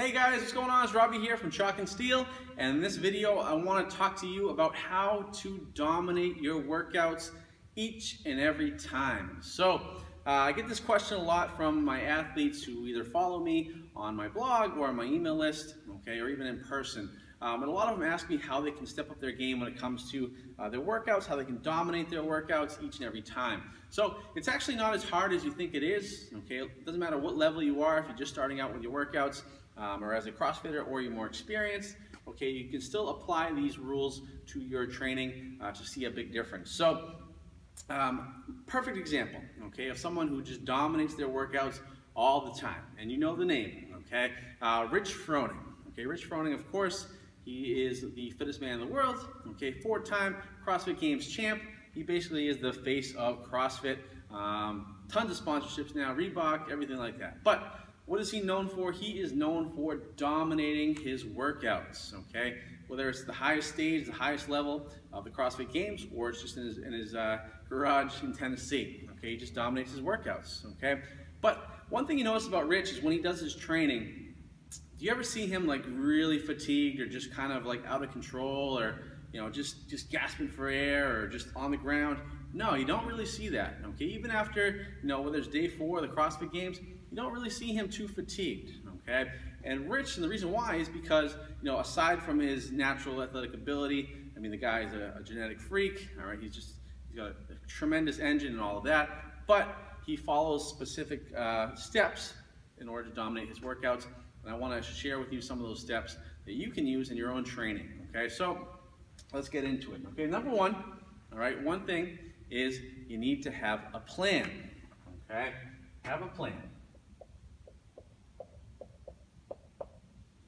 Hey guys, what's going on? It's Robbie here from Chalk and Steel, and in this video I want to talk to you about how to dominate your workouts each and every time. So I get this question a lot from my athletes who either follow me on my blog or on my email list, okay, or even in person. And a lot of them ask me how they can step up their game when it comes to their workouts, how they can dominate their workouts each and every time. So it's actually not as hard as you think it is, okay? It doesn't matter what level you are, if you're just starting out with your workouts, or as a CrossFitter, or you're more experienced, okay, you can still apply these rules to your training to see a big difference. So, perfect example, okay, of someone who just dominates their workouts all the time, and you know the name, okay, Rich Froning. Okay, Rich Froning, of course, he is the fittest man in the world, okay, 4-time CrossFit Games champ. He basically is the face of CrossFit, tons of sponsorships now, Reebok, everything like that. But what is he known for? He is known for dominating his workouts, okay? Whether it's the highest stage, the highest level of the CrossFit Games, or it's just in his garage in Tennessee, okay? He just dominates his workouts, okay? But one thing you notice about Rich is when he does his training, do you ever see him like really fatigued or just kind of like out of control, or just gasping for air, or just on the ground? No, you don't really see that, okay? Even after, whether it's day 4 of the CrossFit Games, you don't really see him too fatigued, okay? And Rich, and the reason why is because, aside from his natural athletic ability, I mean, the guy is a genetic freak, all right? He's got a tremendous engine and all of that, but he follows specific steps in order to dominate his workouts. And I want to share with you some of those steps that you can use in your own training, okay? So let's get into it, okay? Number one, all right, one thing is you need to have a plan, okay? Have a plan.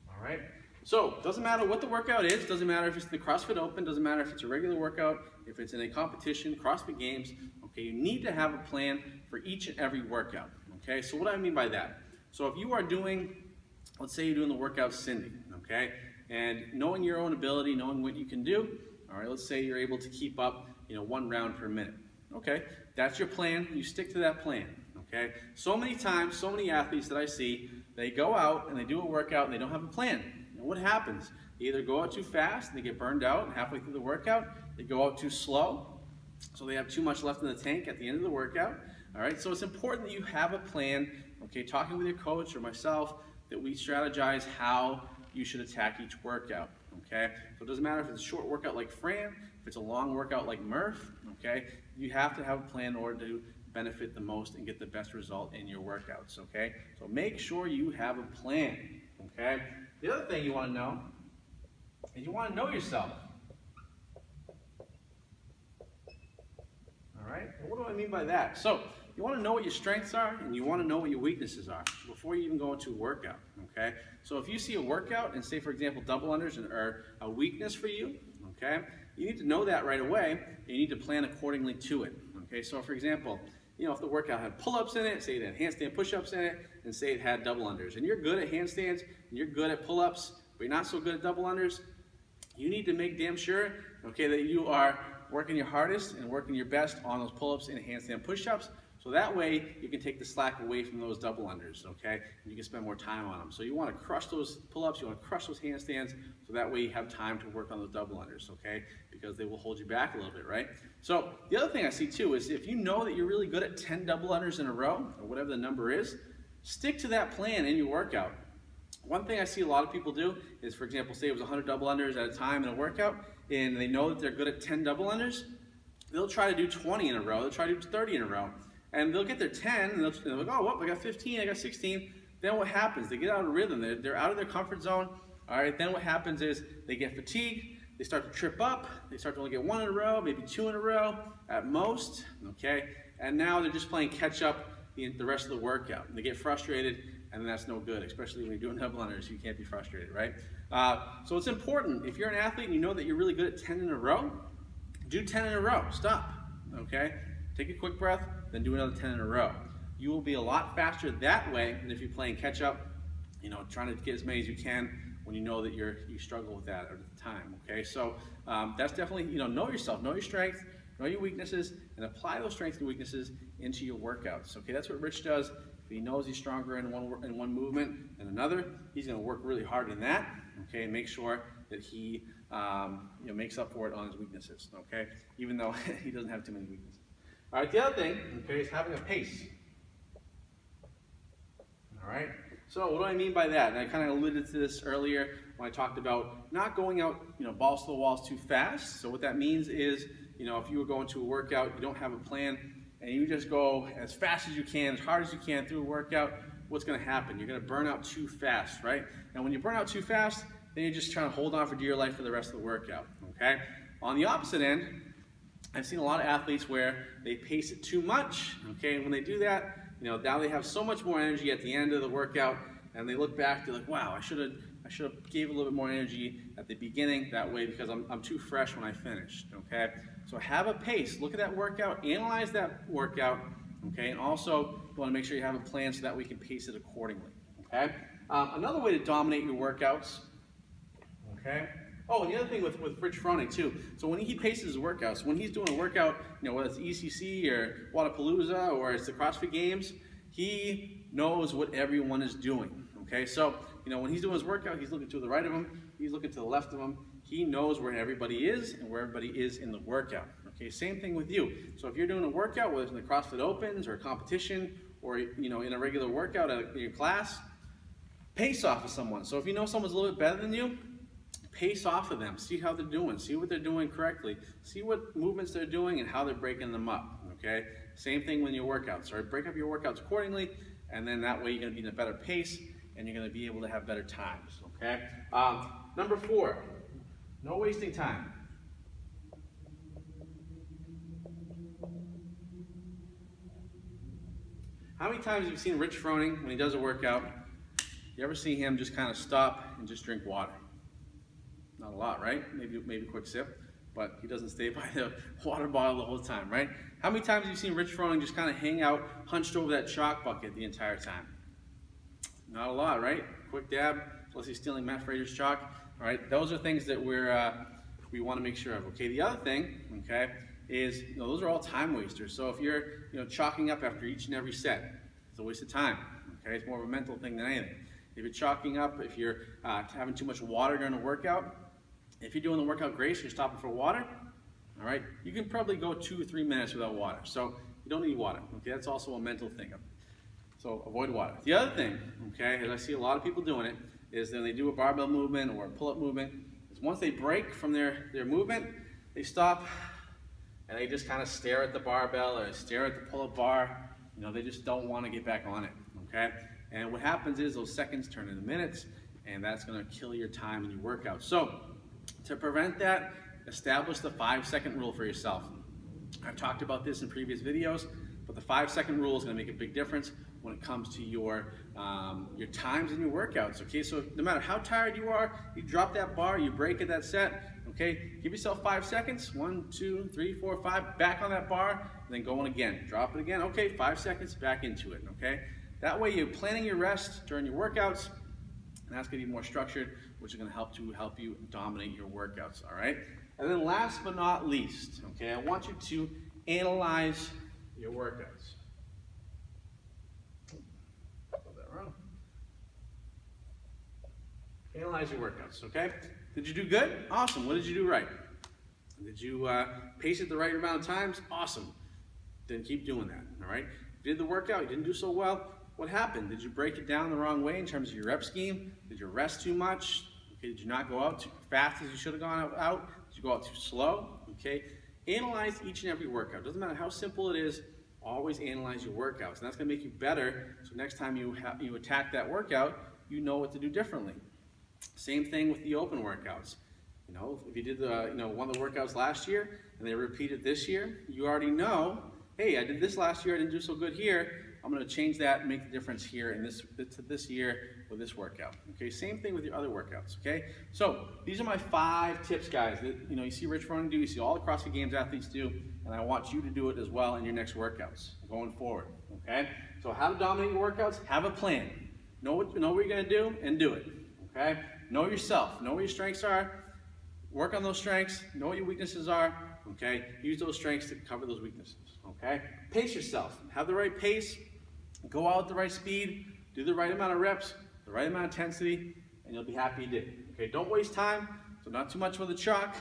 All right, so doesn't matter what the workout is, doesn't matter if it's the CrossFit Open, doesn't matter if it's a regular workout, if it's in a competition, CrossFit Games, okay, you need to have a plan for each and every workout, okay? So what do I mean by that? So if you are doing, let's say you're doing the workout Cindy, okay? And knowing your own ability, knowing what you can do, all right, let's say you're able to keep up, 1 round per minute. Okay, that's your plan, you stick to that plan, okay? So many times, so many athletes that I see, they go out and they do a workout and they don't have a plan. And what happens? They either go out too fast and they get burned out, and halfway through the workout, they go out too slow, so they have too much left in the tank at the end of the workout, all right? So it's important that you have a plan, okay? Talking with your coach or myself, that we strategize how you should attack each workout, okay? So it doesn't matter if it's a short workout like Fran, if it's a long workout like Murph, okay? You have to have a plan in order to benefit the most and get the best result in your workouts, okay? So make sure you have a plan, okay? The other thing you want to know is you want to know yourself. All right? And what do I mean by that? So you want to know what your strengths are, and you want to know what your weaknesses are before you even go into a workout, okay? So if you see a workout and say, for example, double unders are a weakness for you, okay? You need to know that right away, and you need to plan accordingly to it, okay? So for example, if the workout had pull-ups in it, say it had handstand push-ups in it, and say it had double unders, and you're good at handstands, and you're good at pull-ups, but you're not so good at double unders, you need to make damn sure, okay, that you are working your hardest and working your best on those pull-ups and handstand push-ups, so that way you can take the slack away from those double unders, okay? And you can spend more time on them. So you want to crush those pull-ups, you want to crush those handstands, so that way you have time to work on those double unders, okay? Because they will hold you back a little bit, right? So the other thing I see too is if you know that you're really good at 10 double unders in a row, or whatever the number is, stick to that plan in your workout. One thing I see a lot of people do is, for example, say it was 100 double unders at a time in a workout, and they know that they're good at 10 double unders, they'll try to do 20 in a row, they'll try to do 30 in a row. And they'll get their 10, and they're like, oh, well, I got 15, I got 16. Then what happens? They get out of rhythm. They're out of their comfort zone. All right, then what happens is they get fatigued. They start to trip up. They start to only get 1 in a row, maybe 2 in a row at most, okay? And now they're just playing catch up the rest of the workout. And they get frustrated, and that's no good, especially when you're doing double unders. You can't be frustrated, right? So it's important. If you're an athlete and you know that you're really good at 10 in a row, do 10 in a row. Stop, okay? Take a quick breath, then do another 10 in a row. You will be a lot faster that way than if you're playing catch up, trying to get as many as you can when you know that you struggle with that at the time, okay? So that's definitely, know yourself, know your strengths, know your weaknesses, and apply those strengths and weaknesses into your workouts. Okay, that's what Rich does. If he knows he's stronger in one movement than another, he's going to work really hard in that. Okay, and make sure that he makes up for it on his weaknesses. Okay, even though he doesn't have too many weaknesses. All right, the other thing, okay, is having a pace. All right, so what do I mean by that? And I kind of alluded to this earlier when I talked about not going out, balls to the walls too fast. So what that means is, if you were going to a workout, you don't have a plan, and you just go as fast as you can, as hard as you can through a workout, what's going to happen? You're going to burn out too fast, right? And when you burn out too fast, then you're just trying to hold on for dear life for the rest of the workout, okay? On the opposite end, I've seen a lot of athletes where they pace it too much, okay? And when they do that, now they have so much more energy at the end of the workout, and they look back, they're like, wow, I should have gave a little bit more energy at the beginning that way because I'm too fresh when I finished, okay? So have a pace, look at that workout, analyze that workout, okay? And also you want to make sure you have a plan so that we can pace it accordingly, okay? Another way to dominate your workouts, okay? Oh, and the other thing with Rich Froning too, so when he paces his workouts, when he's doing a workout, whether it's ECC or Wadapalooza or it's the CrossFit Games, he knows what everyone is doing, okay? So, when he's doing his workout, he's looking to the right of him, he's looking to the left of him, he knows where everybody is and where everybody is in the workout, okay? Same thing with you. So if you're doing a workout, whether it's in the CrossFit Opens or a competition or, in a regular workout at your class, pace off of someone. So if you know someone's a little bit better than you, pace off of them, see how they're doing, see what they're doing correctly, see what movements they're doing and how they're breaking them up, okay? Same thing with your workouts, all right? Break up your workouts accordingly, and then that way you're gonna be in a better pace and you're gonna be able to have better times, okay? Number 4, no wasting time. How many times have you seen Rich Froning when he does a workout? You ever see him just kind of stop and just drink water? Not a lot, right? Maybe a quick sip, but he doesn't stay by the water bottle the whole time, right? How many times have you seen Rich Froning just kind of hang out, hunched over that chalk bucket the entire time? Not a lot, right? Quick dab, unless he's stealing Matt Fraser's chalk. All right, those are things that we want to make sure of. Okay, the other thing, okay, is those are all time wasters. So if you're chalking up after each and every set, it's a waste of time. Okay, it's more of a mental thing than anything. If you're chalking up, if you're having too much water during a workout, if you're doing the workout grace, you're stopping for water. All right, you can probably go 2 or 3 minutes without water. So you don't need water. Okay, that's also a mental thing. So avoid water. The other thing, okay, as I see a lot of people doing it, is when they do a barbell movement or a pull-up movement, is once they break from their movement, they stop and they just kind of stare at the barbell or stare at the pull-up bar. They just don't want to get back on it, okay? And what happens is those seconds turn into minutes, and that's going to kill your time in your workout. So to prevent that, establish the 5-second rule for yourself. I've talked about this in previous videos, but the 5-second rule is going to make a big difference when it comes to your times in your workouts, okay? So no matter how tired you are, you drop that bar, you break at that set, okay? Give yourself 5 seconds, 1, 2, 3, 4, 5, back on that bar, and then go on again. Drop it again, okay, 5 seconds, back into it, okay? That way you're planning your rest during your workouts, and that's gonna be more structured, which is gonna help you dominate your workouts, all right? And then last but not least, okay, I want you to analyze your workouts. Analyze your workouts, okay? Did you do good? Awesome. What did you do right? Did you pace it the right amount of times? Awesome. Then keep doing that, all right? You did the workout, you didn't do so well. What happened? Did you break it down the wrong way in terms of your rep scheme? Did you rest too much? Okay, did you not go out too fast as you should have gone out? Did you go out too slow? Okay, analyze each and every workout. Doesn't matter how simple it is, always analyze your workouts. And that's gonna make you better, so next time you attack that workout, you know what to do differently. Same thing with the open workouts. If you did one of the workouts last year and they repeated this year, you already know, hey, I did this last year, I didn't do so good here. I'm going to change that and make the difference here in this year with this workout. Okay, same thing with your other workouts. Okay, so these are my 5 tips, guys. That you see Rich Froning do, you see all the CrossFit Games athletes do, and I want you to do it as well in your next workouts going forward. Okay, so how to dominate your workouts? Have a plan. Know what you're going to do and do it. Okay, know yourself. Know what your strengths are. Work on those strengths. Know what your weaknesses are. Okay, use those strengths to cover those weaknesses. okay? Pace yourself. Have the right pace, go out at the right speed, do the right amount of reps, the right amount of intensity, and you'll be happy you did. Okay, don't waste time, so not too much for the chalk,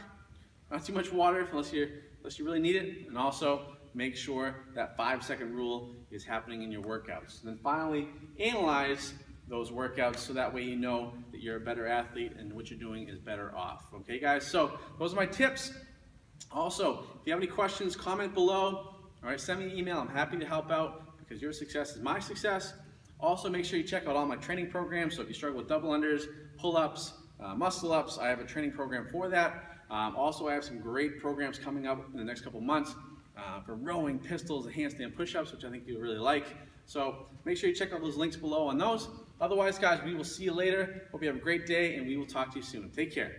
not too much water unless you really need it, and also make sure that 5-second rule is happening in your workouts. And then finally, analyze those workouts so that way you know that you're a better athlete and what you're doing is better off. Okay, guys, so those are my tips. Also, if you have any questions, comment below. All right, send me an email. I'm happy to help out because your success is my success. Also, make sure you check out all my training programs. So if you struggle with double unders, pull-ups, muscle ups, I have a training program for that. Also, I have some great programs coming up in the next couple months for rowing, pistols, and handstand push-ups, which I think you'll really like. So make sure you check out those links below on those. Otherwise, guys, we will see you later. Hope you have a great day, and we will talk to you soon. Take care.